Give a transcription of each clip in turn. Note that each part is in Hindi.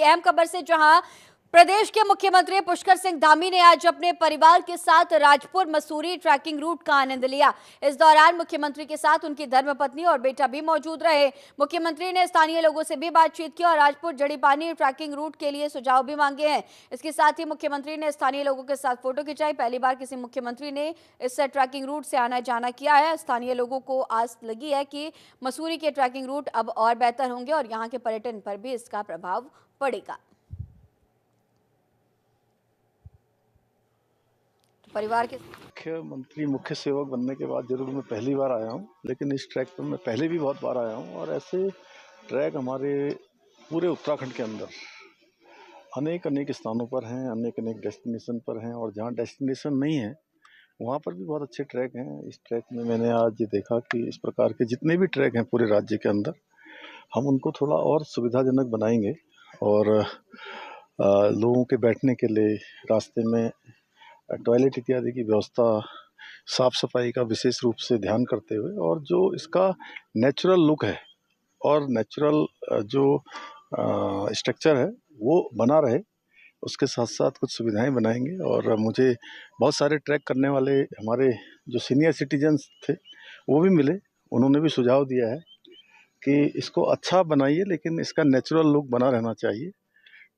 की अहम खबर से, जहां प्रदेश के मुख्यमंत्री पुष्कर सिंह धामी ने आज अपने परिवार के साथ राजपुर मसूरी ट्रैकिंग रूट का आनंद लिया। इस दौरान मुख्यमंत्री के साथ उनकी धर्मपत्नी और बेटा भी मौजूद रहे। मुख्यमंत्री ने स्थानीय लोगों से भी बातचीत की और राजपुर जड़ीपानी ट्रैकिंग रूट के लिए सुझाव भी मांगे हैं। इसके साथ ही मुख्यमंत्री ने स्थानीय लोगों के साथ फोटो खिंचाई। पहली बार किसी मुख्यमंत्री ने इस ट्रैकिंग रूट से आना जाना किया है। स्थानीय लोगों को आस लगी है कि मसूरी के ट्रैकिंग रूट अब और बेहतर होंगे और यहाँ के पर्यटन पर भी इसका प्रभाव पड़ेगा। परिवार के मुख्यमंत्री मुख्य सेवक बनने के बाद जरूर मैं पहली बार आया हूँ, लेकिन इस ट्रैक पर मैं पहले भी बहुत बार आया हूँ। और ऐसे ट्रैक हमारे पूरे उत्तराखंड के अंदर अनेक स्थानों पर हैं, अनेक डेस्टिनेशन पर हैं, और जहाँ डेस्टिनेशन नहीं है वहाँ पर भी बहुत अच्छे ट्रैक हैं। इस ट्रैक में मैंने आज ये देखा कि इस प्रकार के जितने भी ट्रैक हैं पूरे राज्य के अंदर, हम उनको थोड़ा और सुविधाजनक बनाएंगे और लोगों के बैठने के लिए रास्ते में टॉयलेट इत्यादि की व्यवस्था, साफ सफाई का विशेष रूप से ध्यान करते हुए, और जो इसका नेचुरल लुक है और नेचुरल जो स्ट्रक्चर है वो बना रहे, उसके साथ साथ कुछ सुविधाएं बनाएंगे। और मुझे बहुत सारे ट्रैक करने वाले हमारे जो सीनियर सिटीजन्स थे वो भी मिले, उन्होंने भी सुझाव दिया है कि इसको अच्छा बनाइए लेकिन इसका नेचुरल लुक बना रहना चाहिए।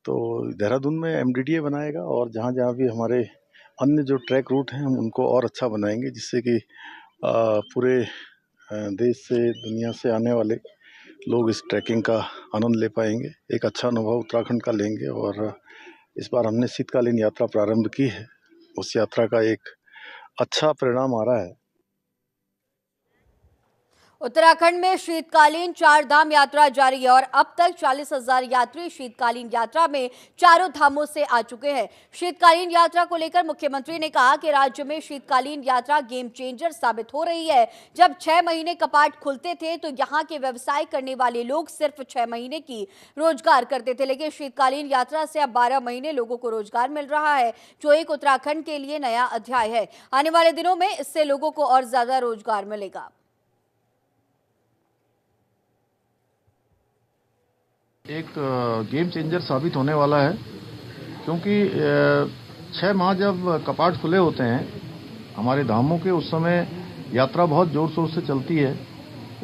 तो देहरादून में MDDA बनाएगा और जहाँ जहाँ भी हमारे अन्य जो ट्रैक रूट हैं हम उनको और अच्छा बनाएंगे, जिससे कि पूरे देश से, दुनिया से आने वाले लोग इस ट्रैकिंग का आनंद ले पाएंगे, एक अच्छा अनुभव उत्तराखंड का लेंगे। और इस बार हमने शीतकालीन यात्रा प्रारंभ की है, उस यात्रा का एक अच्छा परिणाम आ रहा है। उत्तराखंड में शीतकालीन चार धाम यात्रा जारी है और अब तक 40,000 यात्री शीतकालीन यात्रा में चारों धामों से आ चुके हैं। शीतकालीन यात्रा को लेकर मुख्यमंत्री ने कहा कि राज्य में शीतकालीन यात्रा गेम चेंजर साबित हो रही है। जब 6 महीने कपाट खुलते थे तो यहाँ के व्यवसाय करने वाले लोग सिर्फ 6 महीने की रोजगार करते थे, लेकिन शीतकालीन यात्रा से अब 12 महीने लोगों को रोजगार मिल रहा है, जो एक उत्तराखंड के लिए नया अध्याय है। आने वाले दिनों में इससे लोगों को और ज्यादा रोजगार मिलेगा। एक गेम चेंजर साबित होने वाला है, क्योंकि 6 माह जब कपाट खुले होते हैं हमारे धामों के, उस समय यात्रा बहुत जोर शोर से चलती है।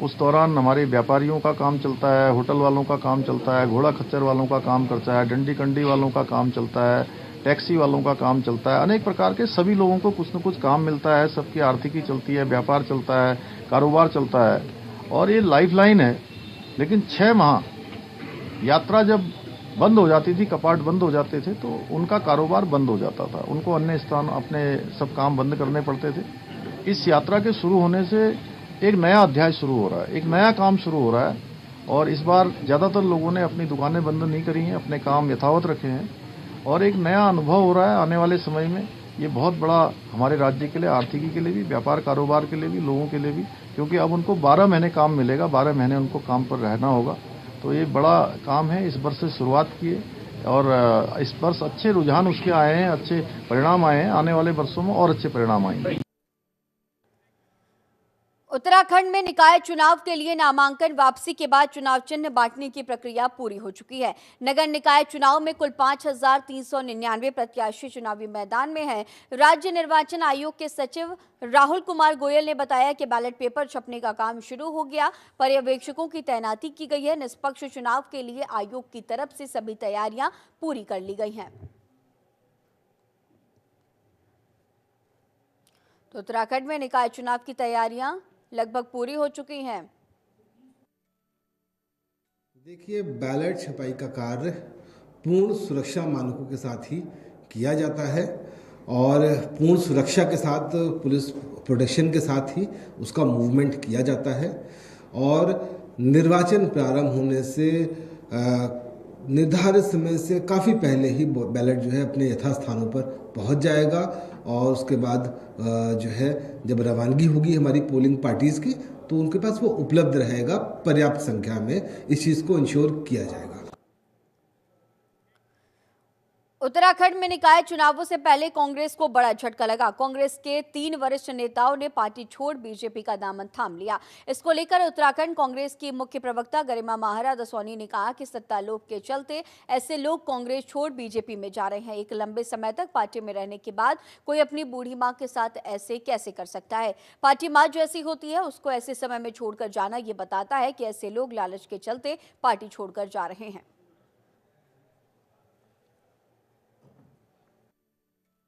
उस दौरान हमारे व्यापारियों का काम चलता है, होटल वालों का काम चलता है, घोड़ा खच्चर वालों का काम करता है, डंडी कंडी वालों का काम चलता है, टैक्सी वालों का काम चलता है। अनेक प्रकार के सभी लोगों को कुछ न कुछ काम मिलता है, सबकी आर्थिकी चलती है, व्यापार चलता है, कारोबार चलता है, और ये लाइफलाइन है। लेकिन 6 माह यात्रा जब बंद हो जाती थी, कपाट बंद हो जाते थे, तो उनका कारोबार बंद हो जाता था, उनको अन्य स्थान अपने सब काम बंद करने पड़ते थे। इस यात्रा के शुरू होने से एक नया अध्याय शुरू हो रहा है, एक नया काम शुरू हो रहा है। और इस बार ज़्यादातर लोगों ने अपनी दुकानें बंद नहीं करी हैं, अपने काम यथावत रखे हैं, और एक नया अनुभव हो रहा है आने वाले समय में। ये बहुत बड़ा हमारे राज्य के लिए, आर्थिकी के लिए भी, व्यापार कारोबार के लिए भी, लोगों के लिए भी, क्योंकि अब उनको 12 महीने काम मिलेगा, 12 महीने उनको काम पर रहना होगा। तो ये बड़ा काम है, इस वर्ष से शुरुआत की है और इस वर्ष अच्छे रुझान उसके आए हैं, अच्छे परिणाम आए हैं। आने वाले वर्षों में और अच्छे परिणाम आएंगे। उत्तराखंड में निकाय चुनाव के लिए नामांकन वापसी के बाद चुनाव चिन्ह बांटने की प्रक्रिया पूरी हो चुकी है। नगर निकाय चुनाव में कुल 5,399 प्रत्याशी चुनावी मैदान में हैं। राज्य निर्वाचन आयोग के सचिव राहुल कुमार गोयल ने बताया कि बैलेट पेपर छपने का काम शुरू हो गया, पर्यवेक्षकों की तैनाती की गई है। निष्पक्ष चुनाव के लिए आयोग की तरफ से सभी तैयारियां पूरी कर ली गई हैं। तो उत्तराखंड में निकाय चुनाव की तैयारियां लगभग पूरी हो चुकी हैं। देखिए, बैलेट छपाई का कार्य पूर्ण सुरक्षा मानकों के साथ ही किया जाता है और पूर्ण सुरक्षा के साथ, पुलिस प्रोटेक्शन के साथ ही उसका मूवमेंट किया जाता है। और निर्वाचन प्रारंभ होने से निर्धारित समय से काफ़ी पहले ही बैलेट जो है अपने यथास्थानों पर पहुंच जाएगा और उसके बाद जो है जब रवानगी होगी हमारी पोलिंग पार्टीज़ की, तो उनके पास वो उपलब्ध रहेगा पर्याप्त संख्या में। इस चीज़ को इंश्योर किया जाएगा। उत्तराखंड में निकाय चुनावों से पहले कांग्रेस को बड़ा झटका लगा। कांग्रेस के 3 वरिष्ठ नेताओं ने पार्टी छोड़ बीजेपी का दामन थाम लिया। इसको लेकर उत्तराखंड कांग्रेस की मुख्य प्रवक्ता गरिमा महारा दसौनी ने कहा कि सत्ता लोभ के चलते ऐसे लोग कांग्रेस छोड़ बीजेपी में जा रहे हैं। एक लंबे समय तक पार्टी में रहने के बाद कोई अपनी बूढ़ी मां के साथ ऐसे कैसे कर सकता है। पार्टी मां जैसी होती है उसको ऐसे समय में छोड़कर जाना ये बताता है कि ऐसे लोग लालच के चलते पार्टी छोड़कर जा रहे हैं।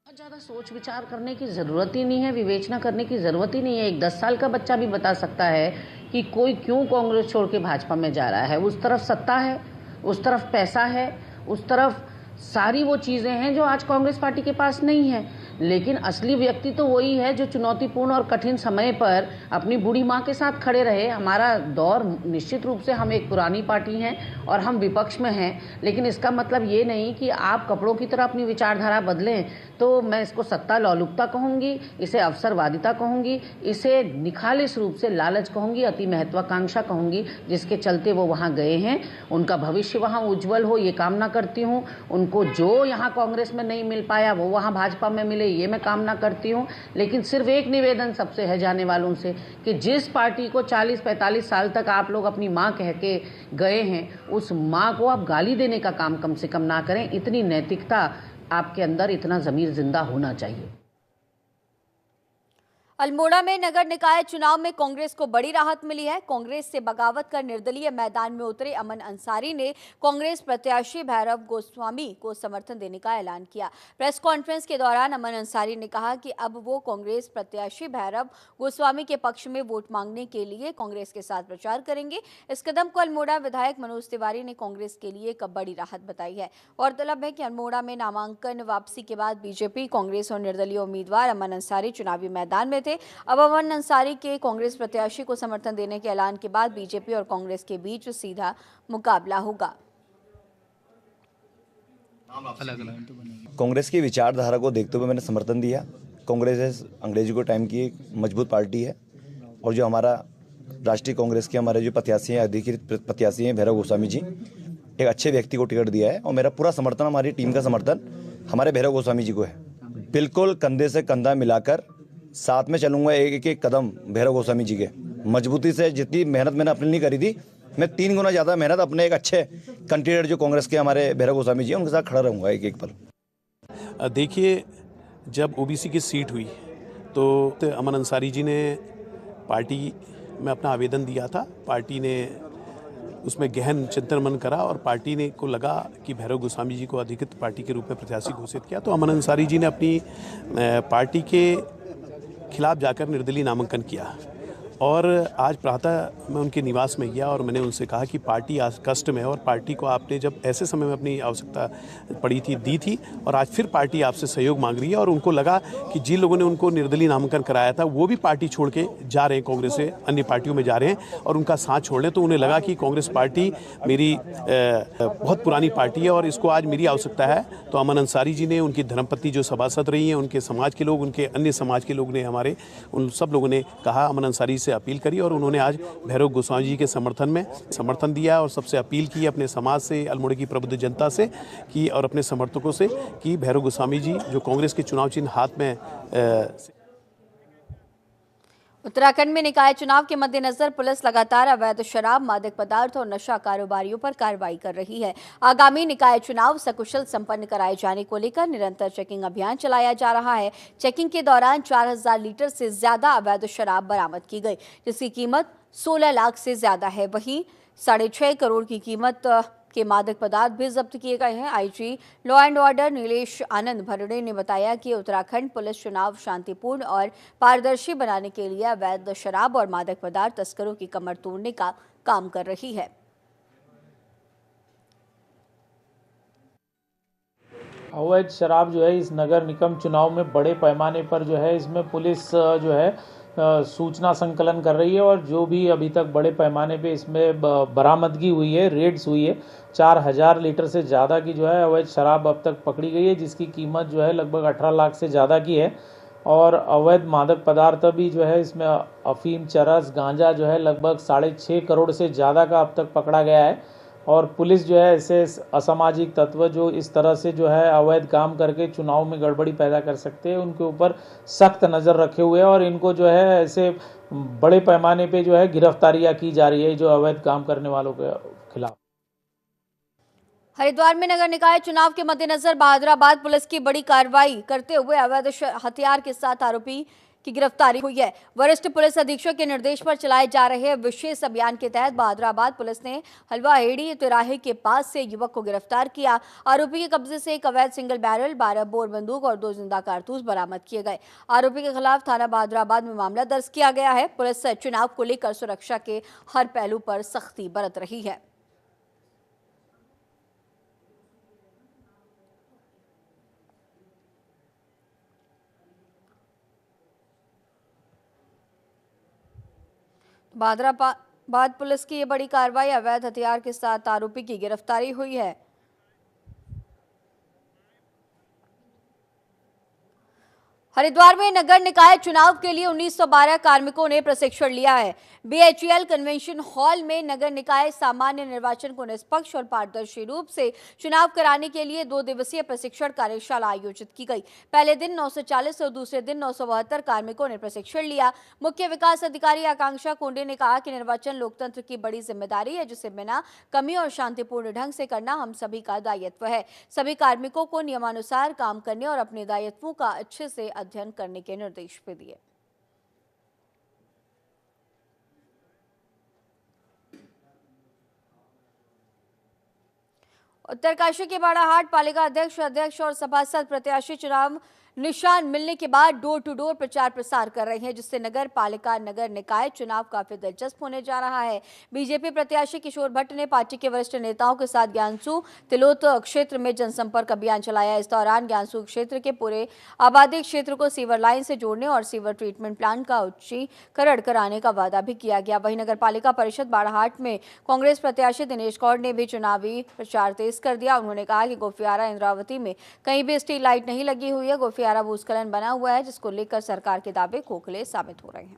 ज़्यादा सोच विचार करने की ज़रूरत ही नहीं है, विवेचना करने की ज़रूरत ही नहीं है। एक 10 साल का बच्चा भी बता सकता है कि कोई क्यों कांग्रेस छोड़ के भाजपा में जा रहा है। उस तरफ सत्ता है, उस तरफ पैसा है, उस तरफ सारी वो चीज़ें हैं जो आज कांग्रेस पार्टी के पास नहीं है। लेकिन असली व्यक्ति तो वही है जो चुनौतीपूर्ण और कठिन समय पर अपनी बूढ़ी माँ के साथ खड़े रहे। हमारा दौर निश्चित रूप से हम एक पुरानी पार्टी हैं और हम विपक्ष में हैं, लेकिन इसका मतलब ये नहीं कि आप कपड़ों की तरह अपनी विचारधारा बदलें। तो मैं इसको सत्ता लौलुपता कहूँगी, इसे अवसरवादिता कहूँगी, इसे निखालिस रूप से लालच कहूँगी, अति महत्वाकांक्षा कहूँगी, जिसके चलते वो वहाँ गए हैं। उनका भविष्य वहाँ उज्जवल हो ये कामना करती हूँ। उनको जो यहाँ कांग्रेस में नहीं मिल पाया वो वहाँ भाजपा में मिले ये मैं कामना करती हूँ। लेकिन सिर्फ एक निवेदन सबसे है जाने वालों से कि जिस पार्टी को 40-45 साल तक आप लोग अपनी माँ कह के गए हैं, उस माँ को आप गाली देने का काम कम से कम ना करें। इतनी नैतिकता आपके अंदर, इतना ज़मीर जिंदा होना चाहिए। अल्मोड़ा में नगर निकाय चुनाव में कांग्रेस को बड़ी राहत मिली है। कांग्रेस से बगावत कर निर्दलीय मैदान में उतरे अमन अंसारी ने कांग्रेस प्रत्याशी भैरव गोस्वामी को समर्थन देने का ऐलान किया। प्रेस कॉन्फ्रेंस के दौरान अमन अंसारी ने कहा कि अब वो कांग्रेस प्रत्याशी भैरव गोस्वामी के पक्ष में वोट मांगने के लिए कांग्रेस के साथ प्रचार करेंगे। इस कदम को अल्मोड़ा विधायक मनोज तिवारी ने कांग्रेस के लिए एक बड़ी राहत बताई है। गौरतलब है कि अल्मोड़ा में नामांकन वापसी के बाद बीजेपी, कांग्रेस और निर्दलीय उम्मीदवार अमन अंसारी चुनावी मैदान में थे। अब अमन अंसारी के कांग्रेस प्रत्याशी को समर्थन देने के ऐलान के बाद बीजेपी और कांग्रेस के बीच सीधा मुकाबला होगा। कांग्रेस की विचारधारा को देखते हुए मैंने समर्थन दिया। कांग्रेस अंग्रेजी को टाइम की एक मजबूत पार्टी है और जो हमारा राष्ट्रीय कांग्रेस के हमारे जो प्रत्याशी हैं, अधिकृत प्रत्याशी हैं भैरव गोस्वामी जी, एक अच्छे व्यक्ति को टिकट दिया है और मेरा पूरा समर्थन, हमारी टीम का समर्थन हमारे भैरव गोस्वामी जी को है। बिल्कुल कंधे से कंधा मिलाकर साथ में चलूंगा, एक एक कदम भैरव गोस्वामी जी के मजबूती से। जितनी मेहनत मैंने अपने लिए करी थी, मैं 3 गुना ज़्यादा मेहनत अपने एक अच्छे कैंडिडेट जो कांग्रेस के हमारे भैरव गोस्वामी जी हैं उनके साथ खड़ा रहूँगा एक एक पल। देखिए, जब ओबीसी की सीट हुई तो अमन अंसारी जी ने पार्टी में अपना आवेदन दिया था। पार्टी ने उसमें गहन चिंतन मन करा और पार्टी ने को लगा कि भैरव गोस्वामी जी को अधिकृत पार्टी के रूप में प्रत्याशी घोषित किया। तो अमन अंसारी जी ने अपनी पार्टी के खिलाफ जाकर निर्दलीय नामांकन किया और आज प्रातः मैं उनके निवास में गया और मैंने उनसे कहा कि पार्टी आज कष्ट में है और पार्टी को आपने जब ऐसे समय में अपनी आवश्यकता पड़ी थी दी थी और आज फिर पार्टी आपसे सहयोग मांग रही है। और उनको लगा कि जिन लोगों ने उनको निर्दलीय नामांकन कराया था वो भी पार्टी छोड़ के जा रहे हैं, कांग्रेस से अन्य पार्टियों में जा रहे हैं और उनका साथ छोड़ लें। तो उन्हें लगा कि कांग्रेस पार्टी मेरी बहुत पुरानी पार्टी है और इसको आज मेरी आवश्यकता है। तो अमन अंसारी जी ने, उनकी धर्मपत्नी जो सभासद रही हैं, उनके समाज के लोग, उनके अन्य समाज के लोग ने, हमारे उन सब लोगों ने कहा, अमन अंसारी से अपील करी और उन्होंने आज भैरव गोस्वामी जी के समर्थन में समर्थन दिया और सबसे अपील की अपने समाज से, अल्मोड़ा की प्रबुद्ध जनता से कि और अपने समर्थकों से कि भैरव गोस्वामी जी जो कांग्रेस के चुनाव चिन्ह हाथ में उत्तराखंड में निकाय चुनाव के मद्देनजर पुलिस लगातार अवैध शराब, मादक पदार्थ और नशा कारोबारियों पर कार्रवाई कर रही है। आगामी निकाय चुनाव सकुशल संपन्न कराए जाने को लेकर निरंतर चेकिंग अभियान चलाया जा रहा है। चेकिंग के दौरान 4000 लीटर से ज्यादा अवैध शराब बरामद की गई, जिसकी कीमत 16 लाख से ज्यादा है। वहीं 6.5 करोड़ की कीमत के मादक पदार्थ भी जब्त किए गए हैं। IG law and order Nilesh Anand Bharade ने बताया कि उत्तराखंड पुलिस चुनाव शांतिपूर्ण और पारदर्शी बनाने के लिए अवैध शराब और मादक पदार्थ तस्करों की कमर तोड़ने का काम कर रही है। अवैध शराब जो है इस नगर निगम चुनाव में बड़े पैमाने पर जो है इसमें पुलिस जो है सूचना संकलन कर रही है और जो भी अभी तक बड़े पैमाने पे इसमें बरामदगी हुई है, रेड्स हुई है, 4000 लीटर से ज़्यादा की जो है अवैध शराब अब तक पकड़ी गई है, जिसकी कीमत जो है लगभग 18 लाख से ज़्यादा की है। और अवैध मादक पदार्थ भी जो है इसमें अफीम, चरस, गांजा जो है लगभग 6.5 करोड़ से ज़्यादा का अब तक पकड़ा गया है। और पुलिस जो है ऐसे असामाजिक तत्व जो इस तरह से जो है अवैध काम करके चुनाव में गड़बड़ी पैदा कर सकते हैं, उनके ऊपर सख्त नज़र रखे हुए हैं और इनको जो है ऐसे बड़े पैमाने पे जो है गिरफ्तारियां की जा रही है जो अवैध काम करने वालों के खिलाफ। हरिद्वार में नगर निकाय चुनाव के मद्देनजर बहादुराबाद पुलिस की बड़ी कार्रवाई करते हुए अवैध हथियार के साथ आरोपी की गिरफ्तारी हुई है। वरिष्ठ पुलिस अधीक्षक के निर्देश पर चलाए जा रहे विशेष अभियान के तहत बहादुराबाद पुलिस ने हलवा हेड़ी तिराहे के पास से युवक को गिरफ्तार किया। आरोपी के कब्जे से एक अवैध सिंगल बैरल, 12 बोर बंदूक और 2 जिंदा कारतूस बरामद किए गए। आरोपी के खिलाफ थाना बहादुराबाद में मामला दर्ज किया गया है। पुलिस चुनाव को लेकर सुरक्षा के हर पहलू पर सख्ती बरत रही है। बहादुराबाद पुलिस की ये बड़ी कार्रवाई, अवैध हथियार के साथ आरोपी की गिरफ्तारी हुई है। हरिद्वार में नगर निकाय चुनाव के लिए 1912 कार्मिकों ने प्रशिक्षण लिया है। BHEL कन्वेंशन हॉल में नगर निकाय सामान्य निर्वाचन को निष्पक्ष और पारदर्शी रूप से चुनाव कराने के लिए 2 दिवसीय प्रशिक्षण कार्यशाला आयोजित की गई। पहले दिन 940 और दूसरे दिन 972 कार्मिकों ने प्रशिक्षण लिया। मुख्य विकास अधिकारी आकांक्षा कुंडे ने कहा कि निर्वाचन लोकतंत्र की बड़ी जिम्मेदारी है, जिसे बिना कमी और शांतिपूर्ण ढंग से करना हम सभी का दायित्व है। सभी कार्मिकों को नियमानुसार काम करने और अपने दायित्वों का अच्छे से अध्ययन करने के निर्देश भी दिए। उत्तरकाशी के बाड़ाहाट पालिका अध्यक्ष और सभासद प्रत्याशी चुनाव निशान मिलने के बाद डोर टू डोर प्रचार प्रसार कर रहे हैं, जिससे नगर पालिका नगर निकाय चुनाव काफी दिलचस्प होने जा रहा है। बीजेपी प्रत्याशी किशोर भट्ट ने पार्टी के वरिष्ठ नेताओं के साथ ज्ञानसू तिलोत क्षेत्र में जनसंपर्क अभियान चलाया। इस दौरान ज्ञानसू क्षेत्र के पूरे आबादी क्षेत्र को सीवर लाइन से जोड़ने और सीवर ट्रीटमेंट प्लांट का उच्चीकरण कराने का वादा भी किया गया। वहीं नगर पालिका परिषद बाड़ाहाट में कांग्रेस प्रत्याशी दिनेश गौड़ ने भी चुनावी प्रचार तेज कर दिया। उन्होंने कहा कि गोफियारा इंद्रावती में कहीं भी स्ट्रीट लाइट नहीं लगी हुई है। गोफियारा भूस्खलन बना हुआ है, जिसको लेकर सरकार के दावे खोखले साबित हो रहे हैं।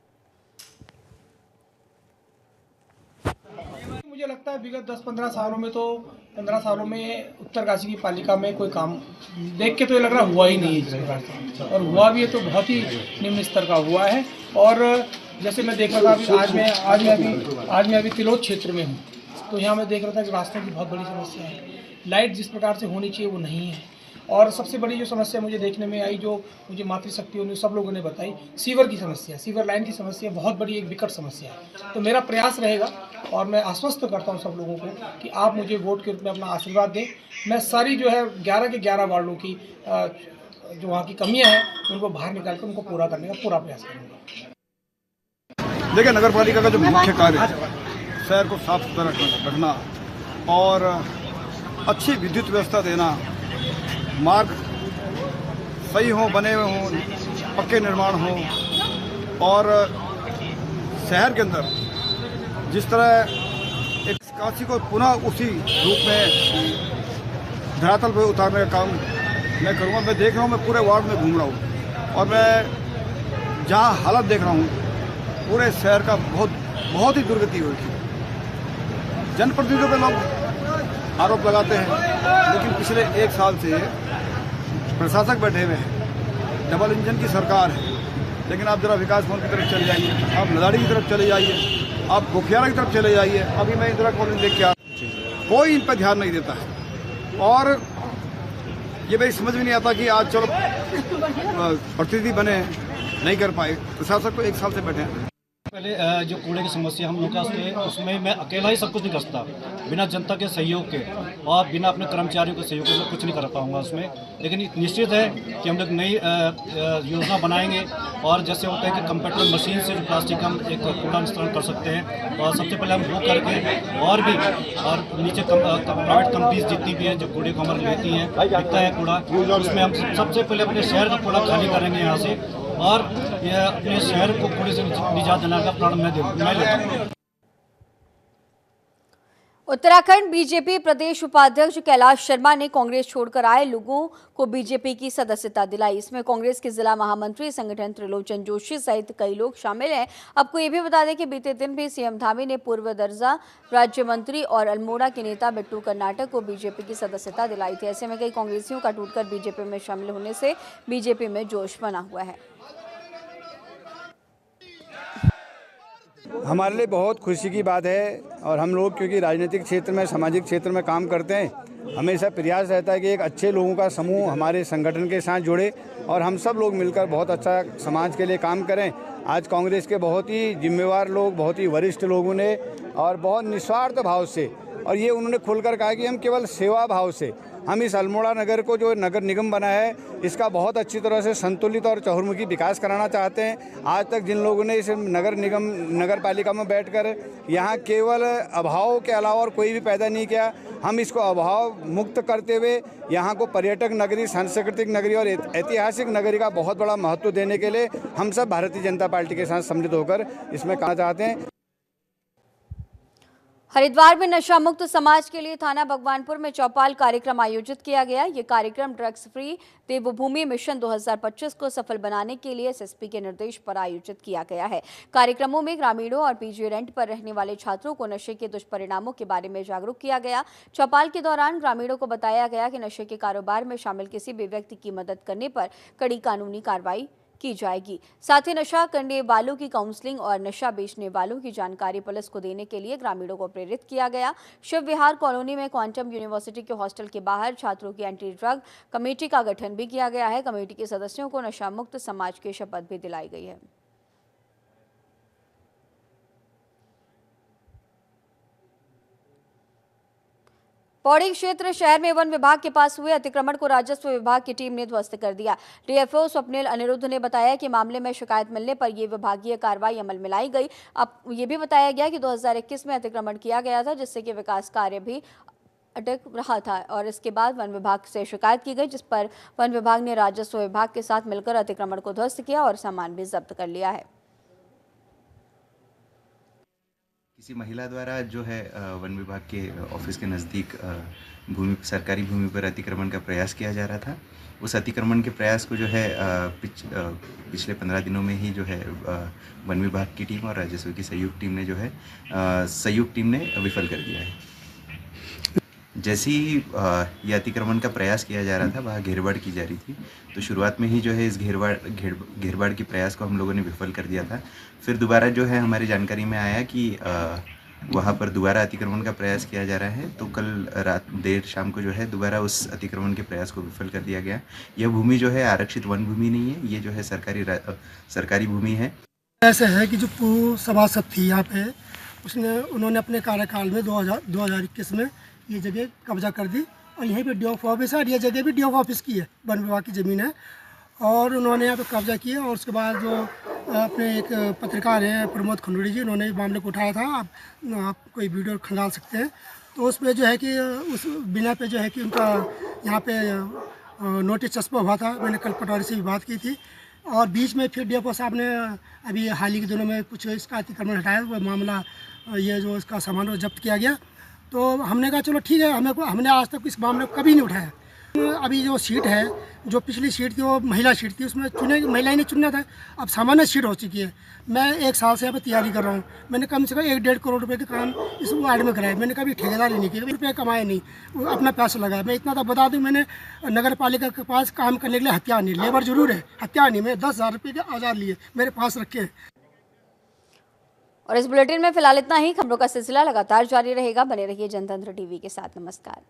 मुझे लगता है विगत 10-15 सालों में 15 सालों में उत्तरकाशी की पालिका में कोई काम देख के तो ये लग रहा हुआ ही नहीं है जिस प्रकार से, और हुआ भी है तो बहुत ही निम्न स्तर का हुआ है। और जैसे मैं देख रहा था आज मैं अभी तिलोत क्षेत्र में हूँ, तो यहाँ मैं देख रहा था कि रास्तों की बहुत बड़ी समस्या है। लाइट जिस प्रकार से होनी चाहिए वो नहीं है। और सबसे बड़ी जो समस्या मुझे देखने में आई, जो मुझे मातृशक्तियों ने सब लोगों ने बताई, सीवर की समस्या, सीवर लाइन की समस्या बहुत बड़ी एक विकट समस्या है। तो मेरा प्रयास रहेगा और मैं आश्वस्त करता हूं सब लोगों को कि आप मुझे वोट के रूप में अपना आशीर्वाद दें। मैं सारी जो है 11 के 11 वार्डों की जो वहाँ की कमियां हैं उनको बाहर निकाल कर उनको पूरा करने का पूरा प्रयास करूँगा। देखिए, नगर पालिका का जो मुख्य कार्य है शहर को साफ सुथरा रखना और अच्छी विद्युत व्यवस्था देना, मार्ग सही हो, बने हुए हों, पक्के निर्माण हो, और शहर के अंदर जिस तरह एक काशी को पुनः उसी रूप में धरातल पर उतारने का काम मैं करूँगा। मैं देख रहा हूँ, मैं पूरे वार्ड में घूम रहा हूँ और मैं जहाँ हालत देख रहा हूँ पूरे शहर का बहुत ही दुर्गति हो रही है। जनप्रतिनिधियों पे लोग आरोप लगाते हैं, लेकिन पिछले 1 साल से प्रशासक बैठे हुए हैं, डबल इंजन की सरकार है। लेकिन आप जरा विकास भवन की तरफ चले जाइए, आप लदाड़ी की तरफ चले जाइए, आप गोफियारा की तरफ चले जाइए। अभी मैं इंदिरा कॉलोनी देख के आया, कोई इन पर ध्यान नहीं देता है। और ये मेरी समझ में नहीं आता कि आज चलो प्रतिनिधि बने नहीं कर पाए, प्रशासक को 1 साल से बैठे हैं। पहले जो कूड़े की समस्या हम लोग का उसमें मैं अकेला ही सब कुछ नहीं कर सकता, बिना जनता के सहयोग के और बिना अपने कर्मचारियों के सहयोग के मैं कुछ नहीं कर पाऊंगा उसमें। लेकिन निश्चित है कि हम लोग नई योजना बनाएंगे और जैसे होता है कि कंप्यूटर मशीन से जो प्लास्टिक हम एक कूड़ा निस्तारण कर सकते हैं, और सबसे पहले हम वो करके और नीचे प्राइवेट कंपनीज जितनी भी हैं जो कूड़े को हमारे लेती हैं, बिकता है कूड़ा, उसमें हम सबसे पहले अपने शहर का कूड़ा खाली करेंगे यहाँ से, और यह अपने शहर को कूड़े से निजात दिलाने का प्रण मैं लेता हूँ। उत्तराखंड बीजेपी प्रदेश उपाध्यक्ष कैलाश शर्मा ने कांग्रेस छोड़कर आए लोगों को बीजेपी की सदस्यता दिलाई। इसमें कांग्रेस के जिला महामंत्री संगठन त्रिलोचन जोशी सहित कई लोग शामिल हैं। आपको ये भी बता दें कि बीते दिन भी सीएम धामी ने पूर्व दर्जा राज्य मंत्री और अल्मोड़ा के नेता बिट्टू कर्नाटक को बीजेपी की सदस्यता दिलाई थी। ऐसे में कई कांग्रेसियों का टूटकर बीजेपी में शामिल होने से बीजेपी में जोश बना हुआ है। हमारे लिए बहुत खुशी की बात है और हम लोग क्योंकि राजनीतिक क्षेत्र में सामाजिक क्षेत्र में काम करते हैं, हमेशा प्रयास रहता है कि एक अच्छे लोगों का समूह हमारे संगठन के साथ जुड़े और हम सब लोग मिलकर बहुत अच्छा समाज के लिए काम करें। आज कांग्रेस के बहुत ही जिम्मेवार लोग, बहुत ही वरिष्ठ लोगों ने और बहुत निस्वार्थ भाव से और ये उन्होंने खुलकर कहा कि हम केवल सेवा भाव से हम इस अल्मोड़ा नगर को जो नगर निगम बना है इसका बहुत अच्छी तरह से संतुलित और चहुर्मुखी विकास कराना चाहते हैं। आज तक जिन लोगों ने इस नगर पालिका में बैठकर यहाँ केवल अभाव के अलावा और कोई भी पैदा नहीं किया, हम इसको अभाव मुक्त करते हुए यहाँ को पर्यटक नगरी, सांस्कृतिक नगरी और ऐतिहासिक नगरी का बहुत बड़ा महत्व देने के लिए हम सब भारतीय जनता पार्टी के साथ सम्मिलित होकर इसमें कहना चाहते हैं। हरिद्वार में नशा मुक्त समाज के लिए थाना भगवानपुर में चौपाल कार्यक्रम आयोजित किया गया। ये कार्यक्रम ड्रग्स फ्री देवभूमि मिशन 2025 को सफल बनाने के लिए एसएसपी के निर्देश पर आयोजित किया गया है। कार्यक्रमों में ग्रामीणों और पीजी रेंट पर रहने वाले छात्रों को नशे के दुष्परिणामों के बारे में जागरूक किया गया। चौपाल के दौरान ग्रामीणों को बताया गया कि नशे के कारोबार में शामिल किसी भी व्यक्ति की मदद करने पर कड़ी कानूनी कार्रवाई की जाएगी। साथ ही नशा करने वालों की काउंसलिंग और नशा बेचने वालों की जानकारी पुलिस को देने के लिए ग्रामीणों को प्रेरित किया गया। शिव विहार कॉलोनी में क्वांटम यूनिवर्सिटी के हॉस्टल के बाहर छात्रों की एंटी ड्रग कमेटी का गठन भी किया गया है। कमेटी के सदस्यों को नशा मुक्त समाज की शपथ भी दिलाई गई है। पौड़ी क्षेत्र शहर में वन विभाग के पास हुए अतिक्रमण को राजस्व विभाग की टीम ने ध्वस्त कर दिया। डीएफओ स्वप्निल अनिरुद्ध ने बताया कि मामले में शिकायत मिलने पर यह विभागीय कार्रवाई अमल में लाई गई। अब ये भी बताया गया कि 2021 में अतिक्रमण किया गया था, जिससे कि विकास कार्य भी अटक रहा था और इसके बाद वन विभाग से शिकायत की गई, जिस पर वन विभाग ने राजस्व विभाग के साथ मिलकर अतिक्रमण को ध्वस्त किया और सामान भी जब्त कर लिया है। किसी महिला द्वारा जो है वन विभाग के ऑफिस के नज़दीक सरकारी भूमि पर अतिक्रमण का प्रयास किया जा रहा था। उस अतिक्रमण के प्रयास को जो है पिछले 15 दिनों में ही जो है वन विभाग की टीम और राजस्व की संयुक्त टीम ने विफल कर दिया है। जैसे ही ये अतिक्रमण का प्रयास किया जा रहा था, वहाँ घेरबाड़ की जा रही थी, तो शुरुआत में ही जो है इस घेरबाड़ के प्रयास को हम लोगों ने विफल कर दिया था। फिर दोबारा जो है हमारी जानकारी में आया कि वहाँ पर दोबारा अतिक्रमण का प्रयास किया जा रहा है, तो कल देर शाम को जो है दोबारा उस अतिक्रमण के प्रयास को विफल कर दिया गया। यह भूमि जो है आरक्षित वन भूमि नहीं है, ये जो है सरकारी भूमि है। ऐसे है कि जो पूर्व सभासद थी यहाँ पे, उन्होंने अपने कार्यकाल में 2021 में ये जगह कब्जा कर दी और यहीं पे डीएफ ऑफिस है और ये जगह भी डीएफ ऑफिस की है, वन विभाग की ज़मीन है और उन्होंने यहाँ पे कब्जा किया। और उसके बाद जो अपने एक पत्रकार हैं प्रमोद खंडूरी जी, उन्होंने मामले को उठाया था। आप कोई वीडियो खंगाल सकते हैं, तो उस पर जो है कि उस बिना पे जो है कि उनका यहाँ पे नोटिस चस्पा हुआ था। मैंने कल पटवारी से भी बात की थी और बीच में फिर डीएफओ साहब ने अभी हाल ही के दिनों में कुछ इसका अतिक्रमण हटाया, वो मामला ये जो इसका सामान वो जब्त किया गया। तो हमने कहा चलो ठीक है, हमने आज तक इस मामले को कभी नहीं उठाया। अभी जो सीट है, जो पिछली सीट थी वो महिला सीट थी, उसमें महिला ने चुनना था। अब सामान्य सीट हो चुकी है। मैं 1 साल से यहाँ पर तैयारी कर रहा हूँ। मैंने कम से कम 1-1.5 करोड़ रुपए के काम इस वार्ड में कराए। मैंने कभी ठेकेदारी नहीं की, रुपये कमाए नहीं, अपना पैसा लगाया। मैं इतना तो बता दूँ, मैंने नगर पालिका के पास काम करने के लिए हथियार नहीं, लेबर जरूर है, हथियार नहीं। मैं 10,000 रुपये के औजार लिए मेरे पास रखे हैं। और इस बुलेटिन में फिलहाल इतना ही। खबरों का सिलसिला लगातार जारी रहेगा। बने रहिए जनतंत्र टीवी के साथ। नमस्कार।